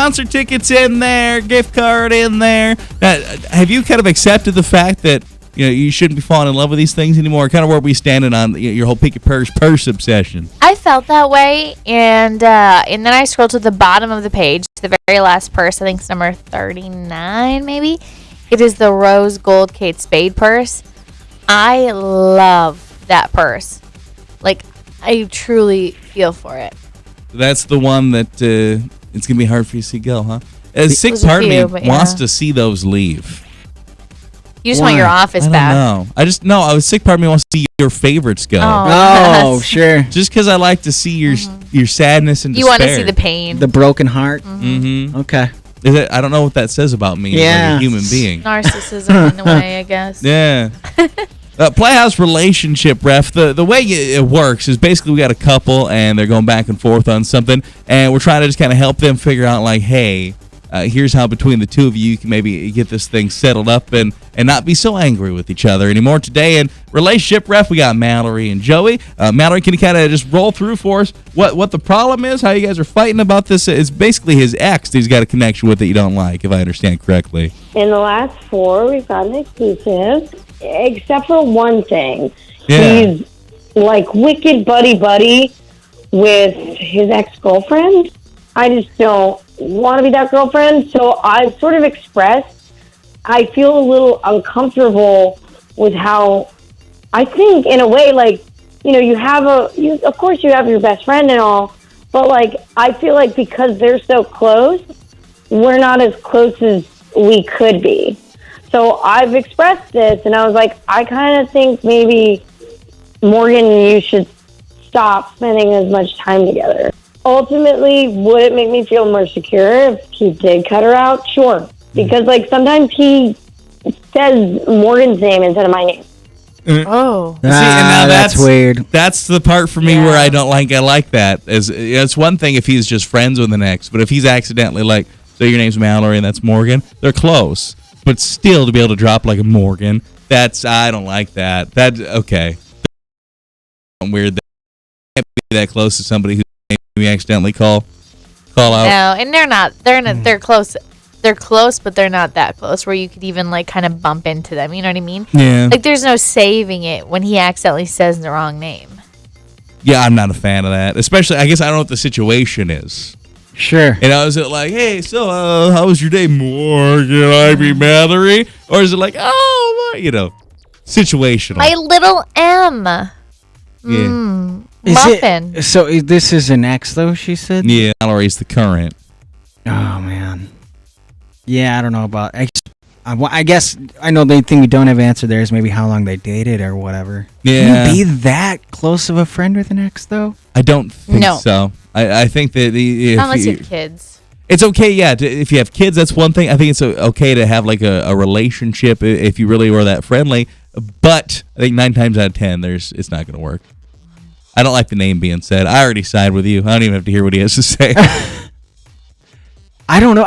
concert tickets in there, gift card in there. Have you kind of accepted the fact that you shouldn't be falling in love with these things anymore? Kind of where we standing on your whole pick your purse obsession? I felt that way, and then I scrolled to the bottom of the page, the very last purse. I think it's number 39, maybe. It is the rose gold Kate Spade purse. I love that purse. Like, I truly feel for it. That's the one that it's gonna be hard for you to see go, huh? A sick part of me wants to see those leave. You just want your office back. No, I was sick. Part of me wants to see your favorites go. Oh, sure. Just because I like to see your sadness and despair. You want to see the pain, the broken heart. Okay. I don't know what that says about me as a human being. Narcissism in a way, I guess. Yeah. Playhouse relationship ref. The way it works is basically we got a couple and they're going back and forth on something, and we're trying to just kind of help them figure out, like, hey, here's how between the two of you can maybe get this thing settled up and not be so angry with each other anymore. Today in relationship ref, we got Mallory and Joey. Mallory, can you kind of just roll through for us what the problem is, how you guys are fighting about this? It's basically his ex that he's got a connection with that you don't like, if I understand correctly. In the last 4, we've gotten exclusive, except for one thing. Yeah. He's like wicked buddy with his ex-girlfriend. I just don't want to be that girlfriend, so I've sort of expressed I feel a little uncomfortable with how I think, in a way, like, of course you have your best friend and all, but like I feel like because they're so close, we're not as close as we could be. So I've expressed this, and I was like, I kind of think maybe Morgan and you should stop spending as much time together. Ultimately, would it make me feel more secure if he did cut her out? Sure. Because, like, sometimes he says Morgan's name instead of my name. Oh. See, and now that's weird. That's the part for me where I don't like. I like that. It's one thing if he's just friends with an ex, but if he's accidentally like, so your name's Mallory and that's Morgan, they're close. But still to be able to drop like a Morgan, I don't like that. Okay. Weird that you can't be that close to somebody who we accidentally call out. No, and they're close. They're close, but they're not that close where you could even like kind of bump into them. You know what I mean? Yeah. Like there's no saving it when he accidentally says the wrong name. Yeah, I'm not a fan of that. Especially, I guess I don't know what the situation is. Sure. And is it like, hey, so how was your day, Morgan? I be Mallory? Or is it like, situational? My little M. Yeah. Muffin. This is an ex, though, she said? Yeah, Mallory's the current. Oh, man. Yeah, I don't know about... I guess I know the thing we don't have answered there is maybe how long they dated or whatever. Yeah. Can you be that close of a friend with an ex, though? I don't think so. I think that... Unless you have kids. It's okay, yeah. If you have kids, that's one thing. I think it's okay to have like a relationship if you really were that friendly. But I think 9 times out of 10, it's not going to work. I don't like the name being said. I already side with you. I don't even have to hear what he has to say. I don't know.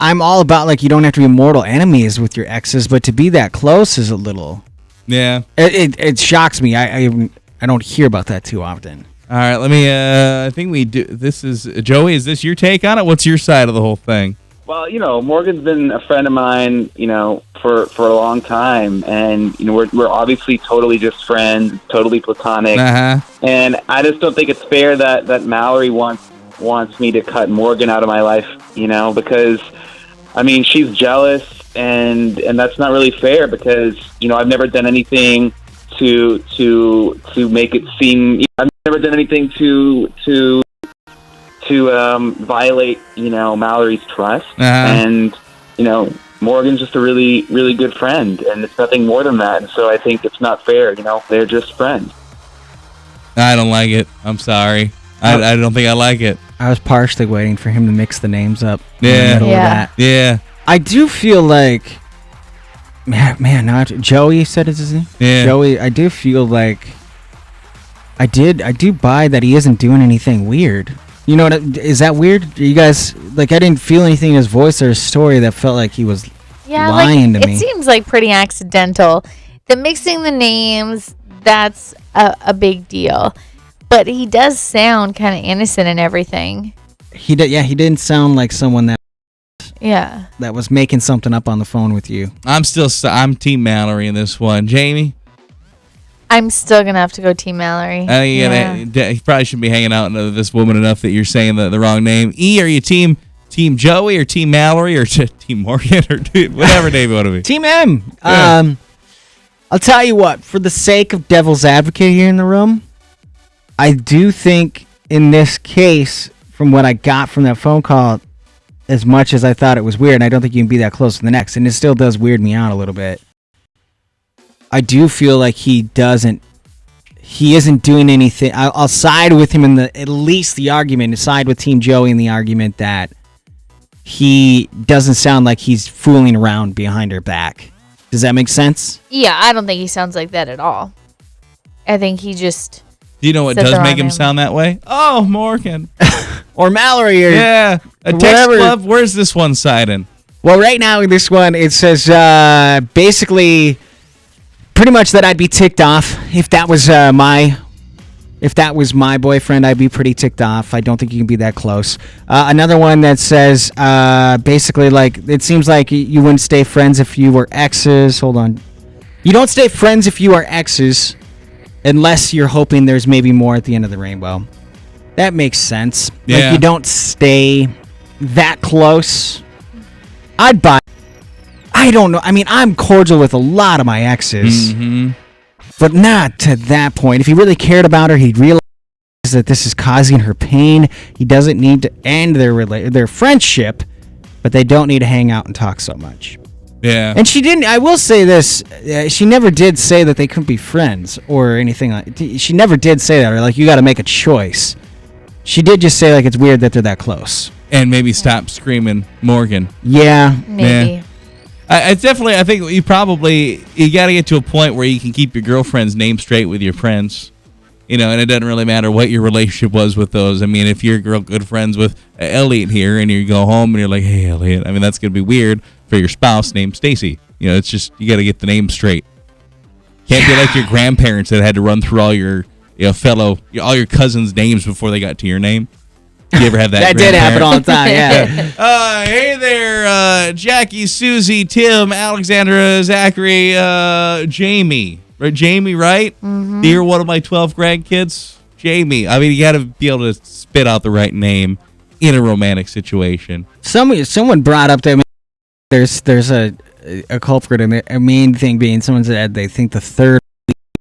I'm all about, like, you don't have to be mortal enemies with your exes, but to be that close is a little... Yeah. It shocks me. I don't hear about that too often. All right, let me... I think we do... This is... Joey, is this your take on it? What's your side of the whole thing? Well, Morgan's been a friend of mine, for a long time, and we're obviously totally just friends, totally platonic, and I just don't think it's fair that Mallory wants me to cut Morgan out of my life, because I mean she's jealous, and that's not really fair because I've never done anything to make it seem I've never done anything to violate, Mallory's trust. And, Morgan's just a really, really good friend, and it's nothing more than that. And so I think it's not fair, they're just friends. I don't like it. I'm sorry. I don't think I like it. I was partially waiting for him to mix the names up in the middle of that. Yeah. I do feel like, man, Joey said it's his name? Yeah. Joey, I do feel like I do buy that he isn't doing anything weird. You know is that weird? You guys, like, I didn't feel anything in his voice or his story that felt like he was lying to me. It seems like pretty accidental. The mixing the names, that's a big deal. But he does sound kind of innocent and everything. He did. Yeah, he didn't sound like someone Yeah. that was making something up on the phone with you. I'm Team Mallory in this one. Jamie? I'm still gonna have to go Team Mallory. You probably shouldn't be hanging out with this woman enough that you're saying the wrong name. E, are you Team Joey or Team Mallory or Team Morgan or whatever name you want to be? Team M. Yeah. I'll tell you what. For the sake of devil's advocate here in the room, I do think in this case, from what I got from that phone call, as much as I thought it was weird, and I don't think you can be that close to the next, and it still does weird me out a little bit. I do feel like he isn't doing anything. I'll side with him in at least the argument, side with Team Joey in the argument that he doesn't sound like he's fooling around behind her back. Does that make sense? Yeah, I don't think he sounds like that at all. I think he just... Do you know what does make him sound that way? Oh, Morgan. Or Mallory. Or yeah. A text club. Where's this one siding? Well, right now in this one, it says basically pretty much that I'd be ticked off if that was my boyfriend. I'd be pretty ticked off. I don't think you can be that close. Another one that says basically like it seems like you wouldn't stay friends if you were exes. Hold on. You don't stay friends if you are exes unless you're hoping there's maybe more at the end of the rainbow. That makes sense. Yeah. Like you don't stay that close. I'd buy. I don't know. I mean, I'm cordial with a lot of my exes, but not to that point. If he really cared about her, he'd realize that this is causing her pain. He doesn't need to end their friendship, but they don't need to hang out and talk so much. Yeah. And she didn't. I will say this: she never did say that they couldn't be friends or anything like. She never did say that, or like you got to make a choice. She did just say like it's weird that they're that close. And maybe stop screaming Morgan. Yeah. Maybe. Yeah. I think you got to get to a point where you can keep your girlfriend's name straight with your friends. You know, and it doesn't really matter what your relationship was with those. I mean, if you're good friends with Elliot here and you go home and you're like, hey, Elliot, I mean, that's going to be weird for your spouse named Stacy. You know, it's just, you got to get the name straight. Can't be like your grandparents that had to run through all your all your cousins' names before they got to your name. You ever have that? That did happen all the time, yeah. Hey there, Jackie, Susie, Tim, Alexandra, Zachary, Jamie. Right, Jamie, right? Mm-hmm. You're one of my 12 grandkids. Jamie. I mean, you got to be able to spit out the right name in a romantic situation. Someone brought up that there's a culprit, and a main thing being someone said they think the third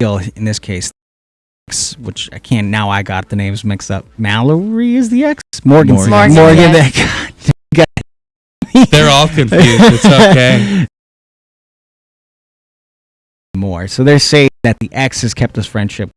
wheel in this case, which I can't now. I got the names mixed up. Mallory is the ex. Morgan. Yeah. They're all confused. It's okay. More. So they're saying that the ex has kept this friendship